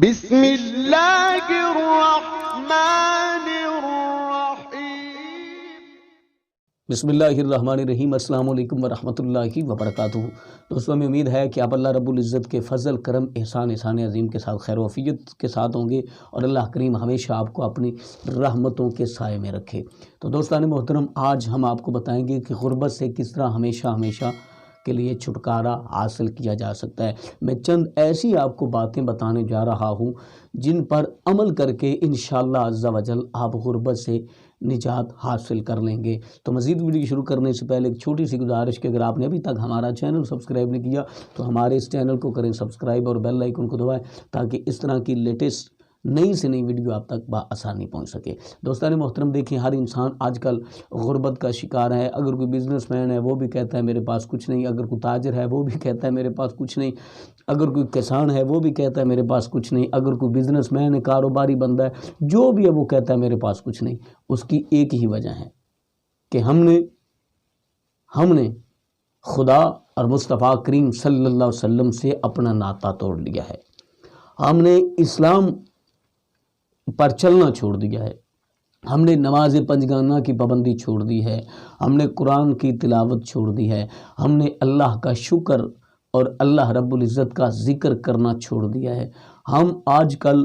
بسم اللہ الرحمن الرحیم۔ بسم اللہ الرحمن الرحیم۔ السلام علیکم ورحمۃ اللہ وبرکاتہ۔ دوستوں، میں امید ہے کہ آپ اللہ رب العزت کے فضل، کرم، احسان عظیم کے ساتھ خیر و عافیت کے ساتھ ہوں گے اور اللہ کریم ہمیشہ آپ کو اپنی رحمتوں کے سائے میں رکھے۔ تو دوستان محترم، آج ہم آپ کو بتائیں گے کہ غربت سے کس طرح ہمیشہ کے لیے چھٹکارا حاصل کیا جا سکتا ہے۔ میں چند ایسی آپ کو باتیں بتانے جا رہا ہوں جن پر عمل کر کے انشاءاللہ عز و جل آپ غربت سے نجات حاصل کر لیں گے۔ تو مزید ویڈیو شروع کرنے سے پہلے ایک چھوٹی سی گزارش کہ اگر آپ نے ابھی تک ہمارا چینل سبسکرائب نہیں کیا تو ہمارے اس چینل کو کریں سبسکرائب اور بیل آئیکن کو دبائیں تاکہ اس طرح کی لیٹسٹ نئی سے نئی ویڈیو آپ تک بآسانی پہنچ سکے۔ دوستان محترم، دیکھیں، ہر انسان آج کل غربت کا شکار ہے۔ اگر کوئی بزنس مین ہے وہ بھی کہتا ہے میرے پاس کچھ نہیں، اگر کوئی تاجر ہے وہ بھی کہتا ہے میرے پاس کچھ نہیں، اگر کوئی کسان ہے وہ بھی کہتا ہے میرے پاس کچھ نہیں، اگر کوئی بزنس مین ہے، کاروباری بندہ ہے، جو بھی ہے وہ کہتا ہے میرے پاس کچھ نہیں۔ اس کی ایک ہی وجہ ہے کہ ہم نے خدا اور مصطفیٰ کریم صلی اللہ علیہ وسلم سے اپنا ناطہ توڑ لیا ہے۔ ہم نے اسلام پر چلنا چھوڑ دیا ہے، ہم نے نماز پنجگانہ کی پابندی چھوڑ دی ہے، ہم نے قرآن کی تلاوت چھوڑ دی ہے، ہم نے اللہ کا شکر اور اللہ رب العزت کا ذکر کرنا چھوڑ دیا ہے۔ ہم آج کل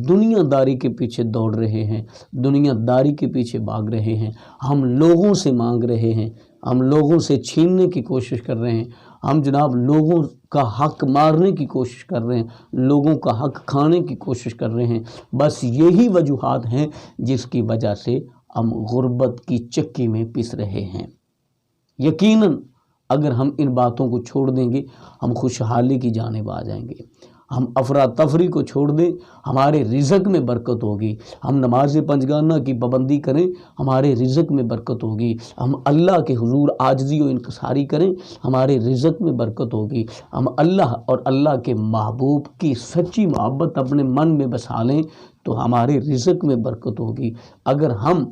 دنیا داری کے پیچھے دوڑ رہے ہیں، دنیا داری کے پیچھے بھاگ رہے ہیں، ہم لوگوں سے مانگ رہے ہیں، ہم لوگوں سے چھیننے کی کوشش کر رہے ہیں، ہم جناب لوگوں کا حق مارنے کی کوشش کر رہے ہیں، لوگوں کا حق کھانے کی کوشش کر رہے ہیں۔ بس یہی وجوہات ہیں جس کی وجہ سے ہم غربت کی چکی میں پس رہے ہیں۔ یقیناً اگر ہم ان باتوں کو چھوڑ دیں گے ہم خوشحالی کی جانب آ جائیں گے، ہم افراتفری کو چھوڑ دیں ہمارے رزق میں برکت ہوگی، ہم نماز پنجگانہ کی پابندی کریں ہمارے رزق میں برکت ہوگی، ہم اللہ کے حضور عاجزی و انکساری کریں ہمارے رزق میں برکت ہوگی، ہم اللہ اور اللہ کے محبوب کی سچی محبت اپنے من میں بسا لیں تو ہمارے رزق میں برکت ہوگی۔ اگر ہم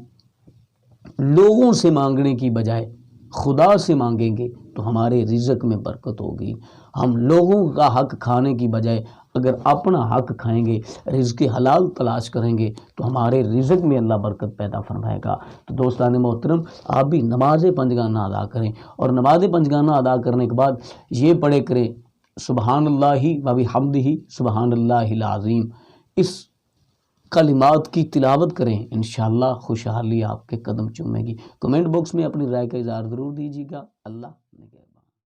لوگوں سے مانگنے کی بجائے خدا سے مانگیں گے تو ہمارے رزق میں برکت ہوگی۔ ہم لوگوں کا حق کھانے کی بجائے اگر اپنا حق کھائیں گے، رزق حلال تلاش کریں گے تو ہمارے رزق میں اللہ برکت پیدا فرمائے گا۔ تو دوستان محترم، آپ بھی نماز پنجگانہ ادا کریں اور نماز پنجگانہ ادا کرنے کے بعد یہ پڑھے کریں سبحان اللہ و بحمدہ سبحان اللہ العظیم۔ اس کلمات کی تلاوت کریں، انشاءاللہ خوشحالی آپ کے قدم چومے گی۔ کمنٹ باکس میں اپنی رائے کا اظہار ضرور دیجیے گا۔ اللہ